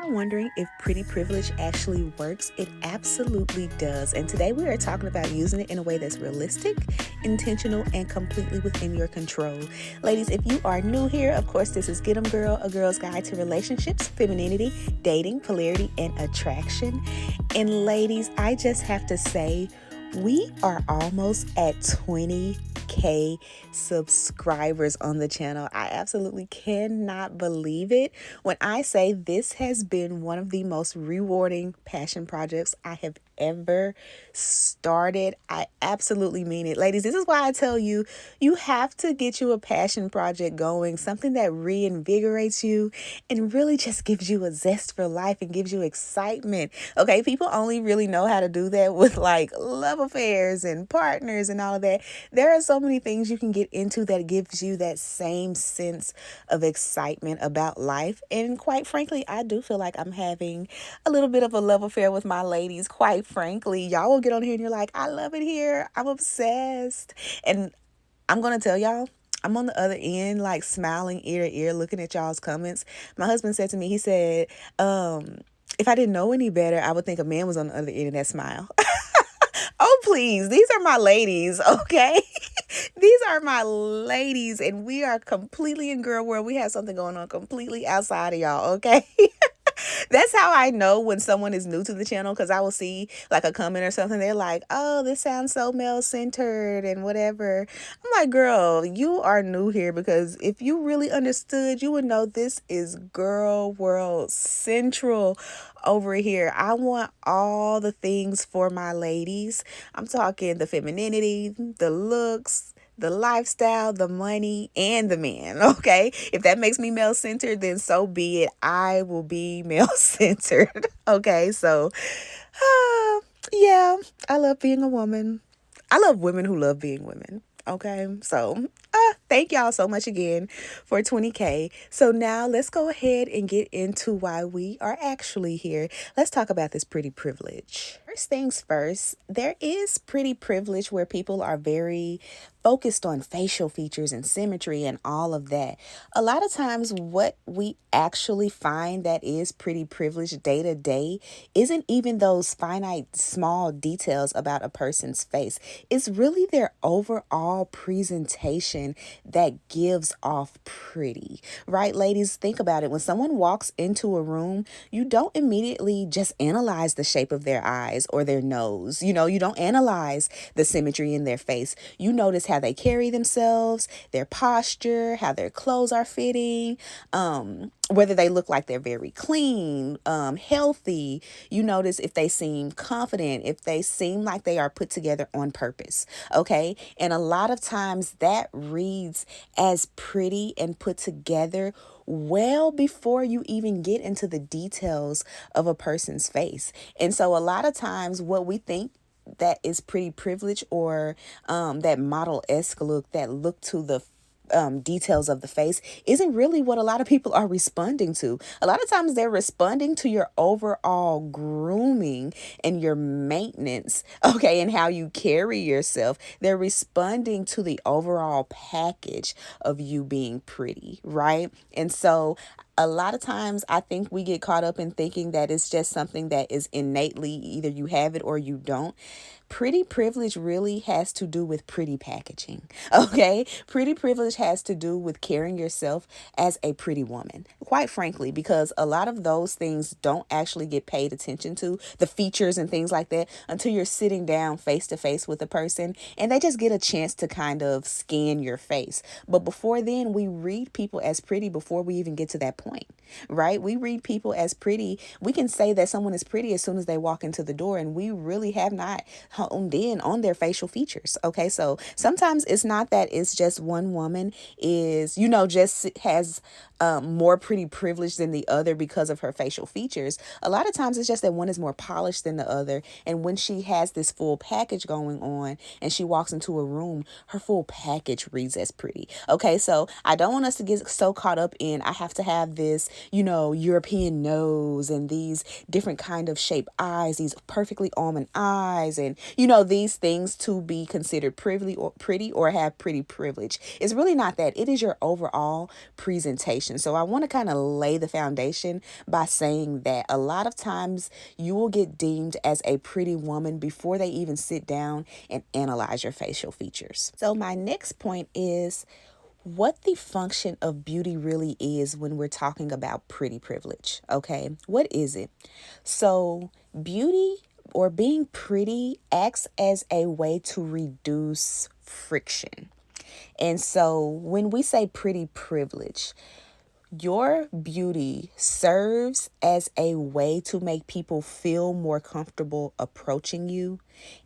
ever wondering if pretty privilege actually works? It absolutely does. And today we are talking about using it in a way that's realistic, intentional, and completely within your control. Ladies, if you are new here, of course, this is Get 'em Girl, a girl's guide to relationships, femininity, dating, polarity, and attraction. And ladies, I just have to say, we are almost at 20K subscribers on the channel. I absolutely cannot believe it when I say this has been one of the most rewarding passion projects I have ever started. I absolutely mean it. Ladies, this is why I tell you, you have to get you a passion project going, something that reinvigorates you and really just gives you a zest for life and gives you excitement. Okay, people only really know how to do that with like love affairs and partners and all of that. There are so many things you can get into that gives you that same sense of excitement about life. And quite frankly, I do feel like I'm having a little bit of a love affair with my ladies. Quite frankly, y'all will get on here and you're like, I love it here. I'm obsessed. And I'm going to tell y'all, I'm on the other end, like smiling ear to ear, looking at y'all's comments. My husband said to me, he said, if I didn't know any better, I would think a man was on the other end of that smile. Oh, please. These are my ladies, okay? These are my ladies, and we are completely in girl world. We have something going on completely outside of y'all, okay? That's how I know when someone is new to the channel, because I will see like a comment or something. They're like, oh, this sounds so male-centered and whatever. I'm like, girl, you are new here, because if you really understood, you would know this is girl world central over here. I want all the things for my ladies. I'm talking the femininity, the looks, the lifestyle, the money, and the man, okay? If that makes me male-centered, then so be it. I will be male-centered, okay? So, yeah, I love being a woman. I love women who love being women, okay? So, thank y'all so much again for 20K. So now let's go ahead and get into why we are actually here. Let's talk about this pretty privilege. First things first, there is pretty privilege where people are very focused on facial features and symmetry and all of that. A lot of times what we actually find that is pretty privileged day to day isn't even those finite small details about a person's face. It's really their overall presentation that gives off pretty, right? Ladies, think about it. When someone walks into a room, you don't immediately just analyze the shape of their eyes or their nose. You don't analyze the symmetry in their face. You notice how they carry themselves, their posture, how their clothes are fitting, whether they look like they're very clean, healthy. You notice if they seem confident, if they seem like they are put together on purpose. Okay. And a lot of times that reads as pretty and put together well before you even get into the details of a person's face. And so a lot of times what we think that is pretty privilege, or that model-esque look, that look to the details of the face, isn't really what a lot of people are responding to. A lot of times they're responding to your overall grooming and your maintenance, okay, and how you carry yourself. They're responding to the overall package of you being pretty, right? And so a lot of times I think we get caught up in thinking that it's just something that is innately, either you have it or you don't. Pretty privilege really has to do with pretty packaging, okay? Pretty privilege has to do with carrying yourself as a pretty woman, quite frankly, because a lot of those things don't actually get paid attention to, the features and things like that, until you're sitting down face to face with a person and they just get a chance to kind of scan your face. But before then, we read people as pretty before we even get to that point, right? We read people as pretty. We can say that someone is pretty as soon as they walk into the door, and we really have not honed in on their facial features. Okay, so sometimes it's not that it's just one woman is, just has more pretty privilege than the other because of her facial features. A lot of times it's just that one is more polished than the other. And when she has this full package going on and she walks into a room, her full package reads as pretty. Okay, so I don't want us to get so caught up in, I have to have this, European nose and these different kind of shaped eyes, these perfectly almond eyes, and, these things to be considered pretty or have pretty privilege. It's really not that. It is your overall presentation. So I want to kind of lay the foundation by saying that a lot of times you will get deemed as a pretty woman before they even sit down and analyze your facial features. So my next point is what the function of beauty really is when we're talking about pretty privilege. Okay, what is it? So beauty or being pretty acts as a way to reduce friction. And so when we say pretty privilege, your beauty serves as a way to make people feel more comfortable approaching you,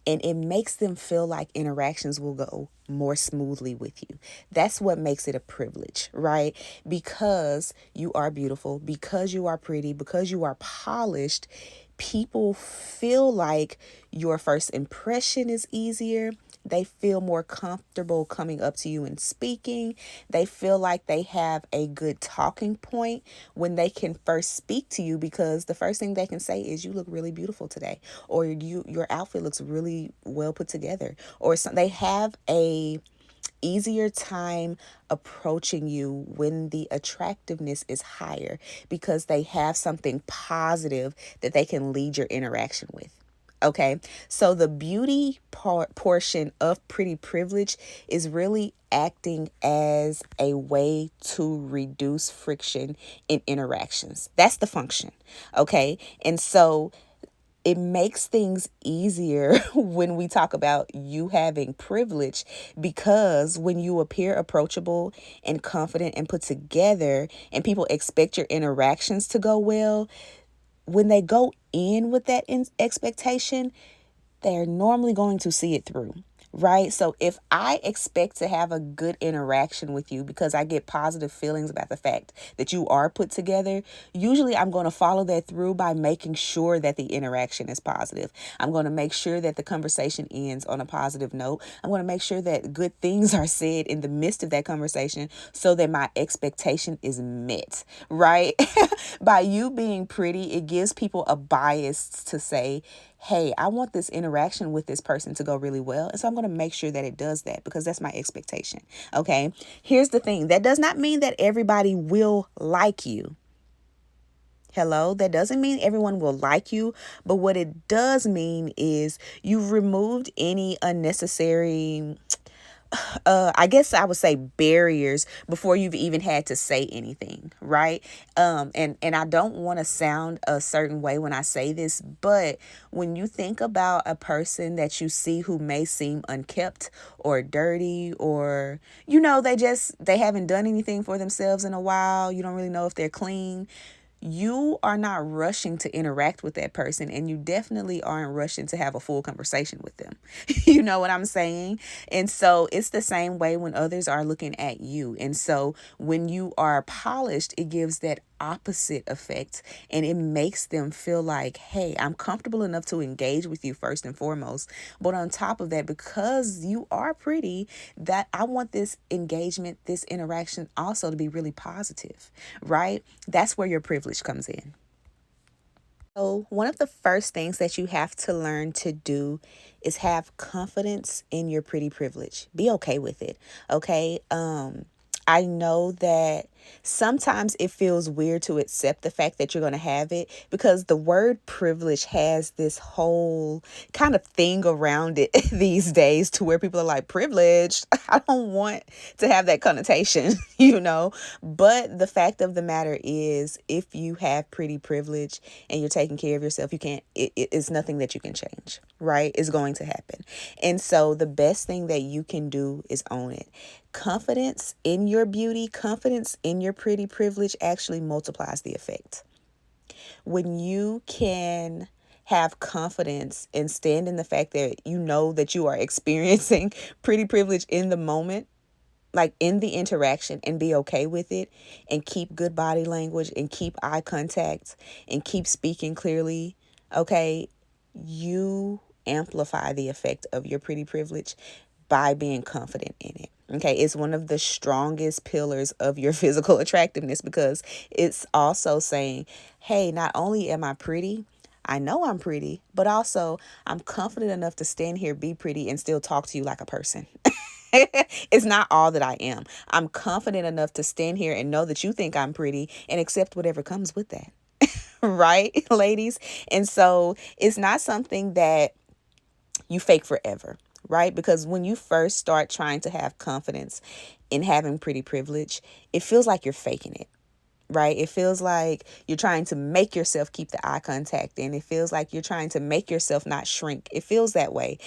and it makes them feel like interactions will go more smoothly with you. That's what makes it a privilege, right? Because you are beautiful, because you are pretty, because you are polished, people feel like your first impression is easier. They feel more comfortable coming up to you and speaking. They feel like they have a good talking point when they can first speak to you, because the first thing they can say is, you look really beautiful today, or your outfit looks really well put together, or they have a easier time approaching you when the attractiveness is higher, because they have something positive that they can lead your interaction with. Okay, so the beauty portion of pretty privilege is really acting as a way to reduce friction in interactions. That's the function. Okay, and so it makes things easier when we talk about you having privilege, because when you appear approachable and confident and put together, and people expect your interactions to go well, when they go in with that expectation, they're normally going to see it through, right? So if I expect to have a good interaction with you because I get positive feelings about the fact that you are put together, usually I'm going to follow that through by making sure that the interaction is positive. I'm going to make sure that the conversation ends on a positive note. I'm going to make sure that good things are said in the midst of that conversation so that my expectation is met, right? By you being pretty, it gives people a bias to say, hey, I want this interaction with this person to go really well. And so I'm going to make sure that it does that, because that's my expectation. Okay. Here's the thing. That does not mean that everybody will like you. Hello, that doesn't mean everyone will like you, but what it does mean is you've removed any unnecessary, I guess I would say, barriers before you've even had to say anything, right? And I don't want to sound a certain way when I say this, but when you think about a person that you see who may seem unkept or dirty, or, they haven't done anything for themselves in a while, you don't really know if they're clean, you are not rushing to interact with that person, and you definitely aren't rushing to have a full conversation with them. You know what I'm saying? And so it's the same way when others are looking at you. And so when you are polished, it gives that opposite effect, and it makes them feel like, hey, I'm comfortable enough to engage with you first and foremost. But on top of that, because you are pretty, that I want this engagement, this interaction also to be really positive, right? That's where your privilege comes in. So, one of the first things that you have to learn to do is have confidence in your pretty privilege. Be okay with it. Okay. I know that sometimes it feels weird to accept the fact that you're going to have it, because the word privilege has this whole kind of thing around it these days, to where people are like, privileged. I don't want to have that connotation, but the fact of the matter is, if you have pretty privilege and you're taking care of yourself, you can't, it's nothing that you can change, right? It's going to happen. And so the best thing that you can do is own it. Confidence in your beauty, confidence in your pretty privilege actually multiplies the effect. When you can have confidence and stand in the fact that you know that you are experiencing pretty privilege in the moment, like in the interaction, and be okay with it, and keep good body language, and keep eye contact, and keep speaking clearly, okay, you amplify the effect of your pretty privilege by being confident in it. Okay, it's one of the strongest pillars of your physical attractiveness, because it's also saying, hey, not only am I pretty, I know I'm pretty, but also I'm confident enough to stand here, be pretty, and still talk to you like a person. It's not all that I am. I'm confident enough to stand here and know that you think I'm pretty and accept whatever comes with that. Right, ladies? And so it's not something that you fake forever, right? Because when you first start trying to have confidence in having pretty privilege, it feels like you're faking it. Right? It feels like you're trying to make yourself keep the eye contact in. It feels like you're trying to make yourself not shrink. It feels that way.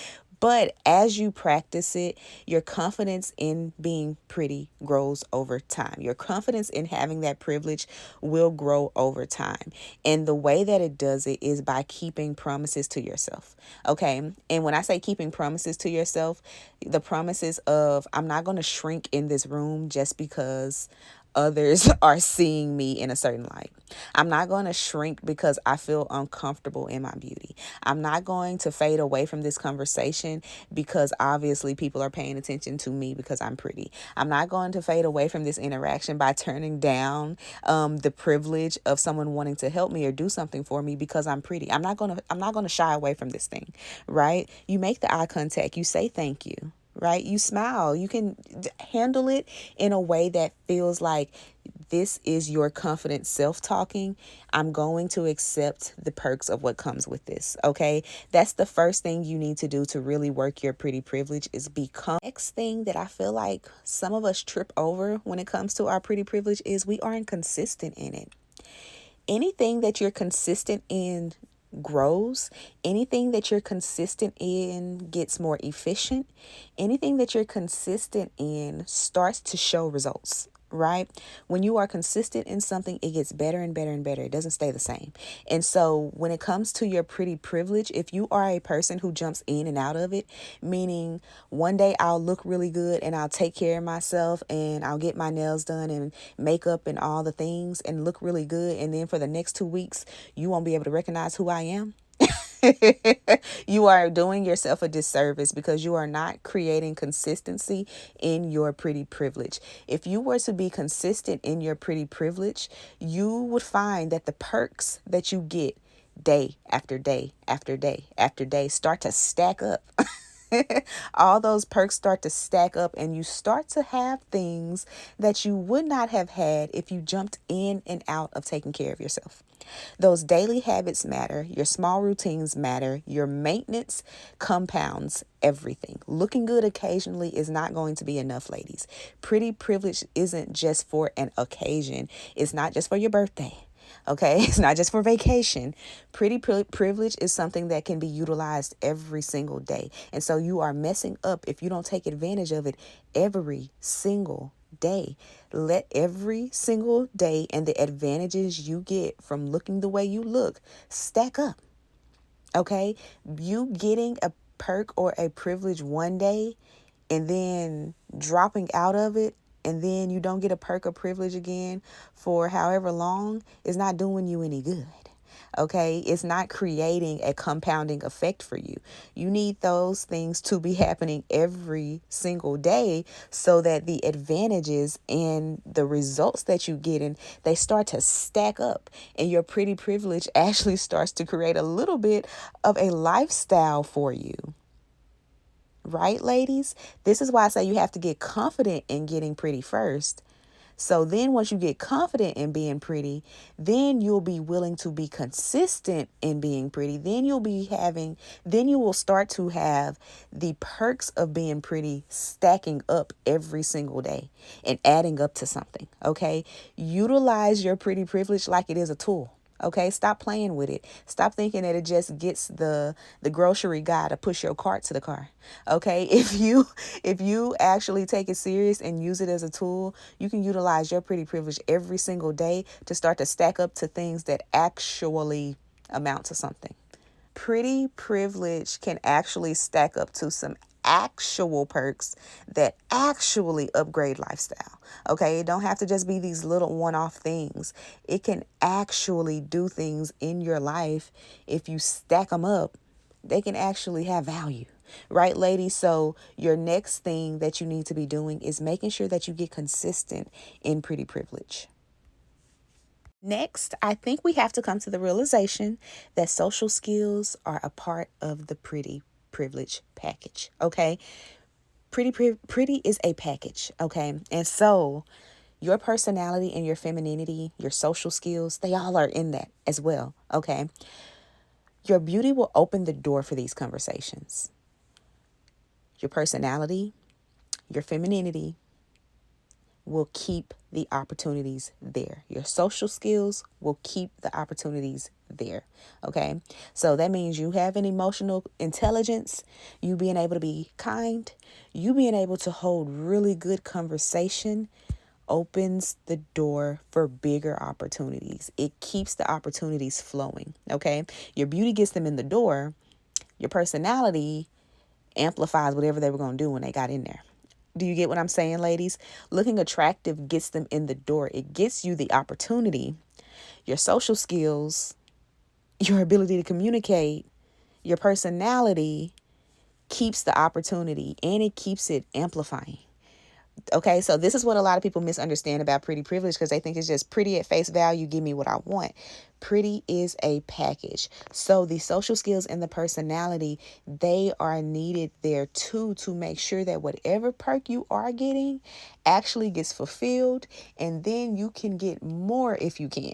But as you practice it, your confidence in being pretty grows over time. Your confidence in having that privilege will grow over time. And the way that it does it is by keeping promises to yourself. Okay. And when I say keeping promises to yourself, the promises of, I'm not going to shrink in this room just because others are seeing me in a certain light. I'm not going to shrink because I feel uncomfortable in my beauty. I'm not going to fade away from this conversation because obviously people are paying attention to me because I'm pretty. I'm not going to fade away from this interaction by turning down the privilege of someone wanting to help me or do something for me because I'm pretty. I'm not going to shy away from this thing, right? You make the eye contact, you say thank you. Right? You smile. You can handle it in a way that feels like this is your confident self talking. I'm going to accept the perks of what comes with this. Okay. That's the first thing you need to do to really work your pretty privilege is become. Next thing that I feel like some of us trip over when it comes to our pretty privilege is we aren't consistent in it. Anything that you're consistent in grows. Anything that you're consistent in gets more efficient. Anything that you're consistent in starts to show results. Right? When you are consistent in something, it gets better and better and better. It doesn't stay the same. And so when it comes to your pretty privilege, if you are a person who jumps in and out of it, meaning one day I'll look really good and I'll take care of myself and I'll get my nails done and makeup and all the things and look really good. And then for the next 2 weeks, you won't be able to recognize who I am. You are doing yourself a disservice because you are not creating consistency in your pretty privilege. If you were to be consistent in your pretty privilege, you would find that the perks that you get day after day after day after day start to stack up. All those perks start to stack up and you start to have things that you would not have had if you jumped in and out of taking care of yourself. Those daily habits matter. Your small routines matter. Your maintenance compounds everything. Looking good occasionally is not going to be enough, ladies. Pretty privilege isn't just for an occasion. It's not just for your birthday. Okay, it's not just for vacation. Pretty privilege is something that can be utilized every single day. And so you are messing up if you don't take advantage of it every single day. Let every single day and the advantages you get from looking the way you look stack up. Okay, you getting a perk or a privilege one day and then dropping out of it and then you don't get a perk or privilege again for however long is not doing you any good. Okay, it's not creating a compounding effect for you. You need those things to be happening every single day so that the advantages and the results that you get and they start to stack up and your pretty privilege actually starts to create a little bit of a lifestyle for you. Right, ladies? This is why I say you have to get confident in getting pretty first. So then once you get confident in being pretty, then you'll be willing to be consistent in being pretty. Then you will start to have the perks of being pretty stacking up every single day and adding up to something. Okay. Utilize your pretty privilege like it is a tool. Okay, stop playing with it. Stop thinking that it just gets the grocery guy to push your cart to the car. Okay, if you actually take it serious and use it as a tool, you can utilize your pretty privilege every single day to start to stack up to things that actually amount to something. Pretty privilege can actually stack up to some actual perks that actually upgrade lifestyle. Okay, it don't have to just be these little one-off things. It can actually do things in your life. If you stack them up, they can actually have value. right, ladies? So your next thing that you need to be doing is making sure that you get consistent in pretty privilege. Next, I think we have to come to the realization that social skills are a part of the pretty privilege package. Okay, pretty is a package. Okay, and so your personality and your femininity, your social skills, they all are in that as well. Okay, your beauty will open the door for these conversations. Your personality, your femininity, will keep the opportunities there. Your social skills will keep the opportunities there. Okay. So that means you have an emotional intelligence, you being able to be kind, you being able to hold really good conversation opens the door for bigger opportunities. It keeps the opportunities flowing. Okay. Your beauty gets them in the door. Your personality amplifies whatever they were going to do when they got in there. Do you get what I'm saying, ladies? Looking attractive gets them in the door. It gets you the opportunity. Your social skills, your ability to communicate, your personality keeps the opportunity and it keeps it amplifying. Okay, so this is what a lot of people misunderstand about pretty privilege because they think it's just pretty at face value, give me what I want. Pretty is a package. So the social skills and the personality, they are needed there too to make sure that whatever perk you are getting actually gets fulfilled, and then you can get more if you can,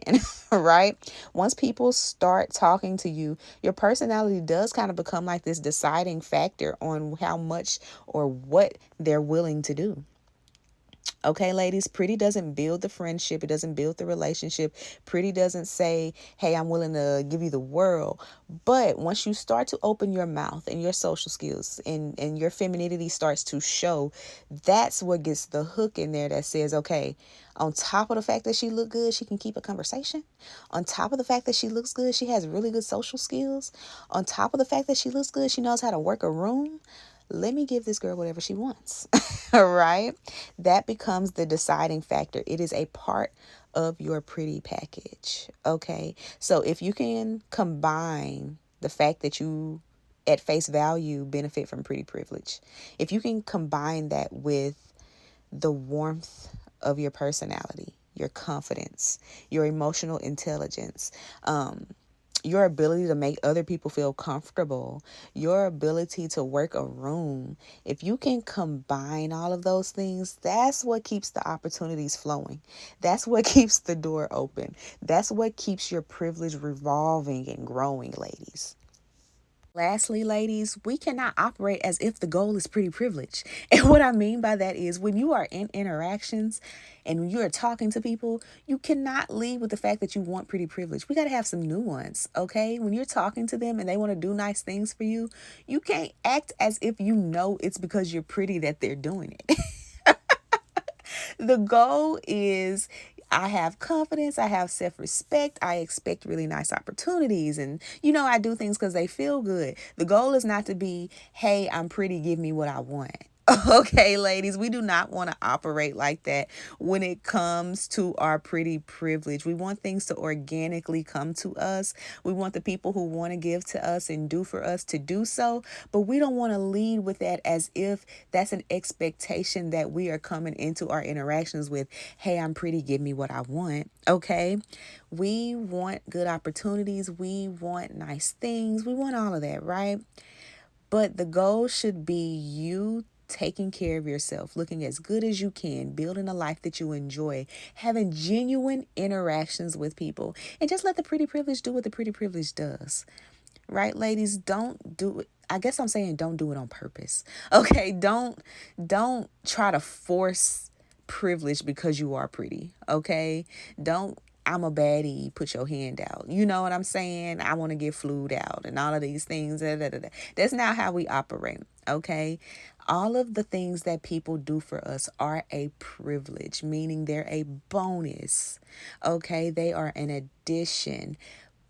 right? Once people start talking to you, your personality does kind of become like this deciding factor on how much or what they're willing to do. Okay, ladies, pretty doesn't build the friendship. It doesn't build the relationship. Pretty doesn't say, hey, I'm willing to give you the world. But once you start to open your mouth and your social skills and your femininity starts to show, that's what gets the hook in there that says, okay, on top of the fact that she look good, she can keep a conversation. On top of the fact that she looks good, she has really good social skills. On top of the fact that she looks good, she knows how to work a room. Let me give this girl whatever she wants. All right. That becomes the deciding factor. It is a part of your pretty package. Okay. So if you can combine the fact that you at face value benefit from pretty privilege, if you can combine that with the warmth of your personality, your confidence, your emotional intelligence, your ability to make other people feel comfortable, your ability to work a room. If you can combine all of those things, that's what keeps the opportunities flowing. That's what keeps the door open. That's what keeps your privilege revolving and growing, ladies. Lastly, ladies, we cannot operate as if the goal is pretty privilege. And what I mean by that is when you are in interactions and when you are talking to people, you cannot lead with the fact that you want pretty privilege. We got to have some nuance, okay? When you're talking to them and they want to do nice things for you, you can't act as if you know it's because you're pretty that they're doing it. The goal is I have confidence, I have self respect, I expect really nice opportunities, and I do things because they feel good. The goal is not to be, hey, I'm pretty, give me what I want. Okay, ladies, we do not want to operate like that when it comes to our pretty privilege. We want things to organically come to us. We want the people who want to give to us and do for us to do so, but we don't want to lead with that as if that's an expectation that we are coming into our interactions with. Hey, I'm pretty, give me what I want. Okay, we want good opportunities. We want nice things. We want all of that, right? But the goal should be you taking care of yourself, looking as good as you can, building a life that you enjoy, having genuine interactions with people, and just let the pretty privilege do what the pretty privilege does. Right, ladies? Don't do it. I guess I'm saying don't do it on purpose. Okay, don't try to force privilege because you are pretty. Okay? Don't I'm a baddie, put your hand out. You know what I'm saying? I want to get flued out and all of these things. Da, da, da, da. That's not how we operate. Okay? All of the things that people do for us are a privilege, meaning they're a bonus. Okay? They are an addition.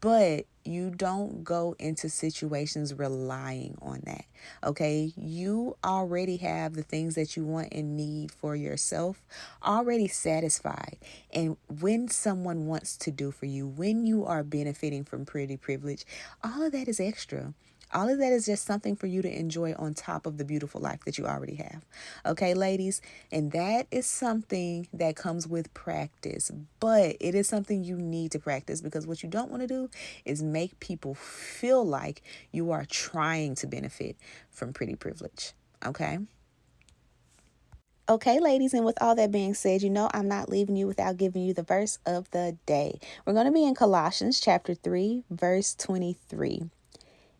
But you don't go into situations relying on that. Okay? You already have the things that you want and need for yourself already satisfied. And when someone wants to do for you, when you are benefiting from pretty privilege, all of that is extra. All of that is just something for you to enjoy on top of the beautiful life that you already have. Okay, ladies? And that is something that comes with practice. But it is something you need to practice, because what you don't want to do is make people feel like you are trying to benefit from pretty privilege. Okay? Okay, ladies, and with all that being said, I'm not leaving you without giving you the verse of the day. We're going to be in Colossians chapter 3, verse 23.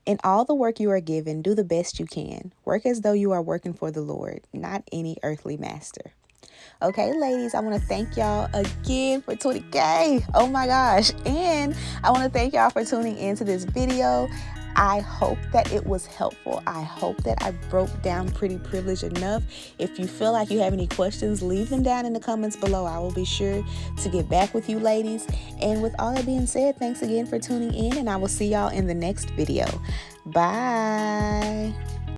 In all the work you are given, do the best you can. Work as though you are working for the Lord, not any earthly master. Okay, ladies, I want to thank y'all again for 20K. Oh my gosh. And I want to thank y'all for tuning into this video. I hope that it was helpful. I hope that I broke down pretty privilege enough. If you feel like you have any questions, leave them down in the comments below. I will be sure to get back with you, ladies. And with all that being said, thanks again for tuning in, and I will see y'all in the next video. Bye.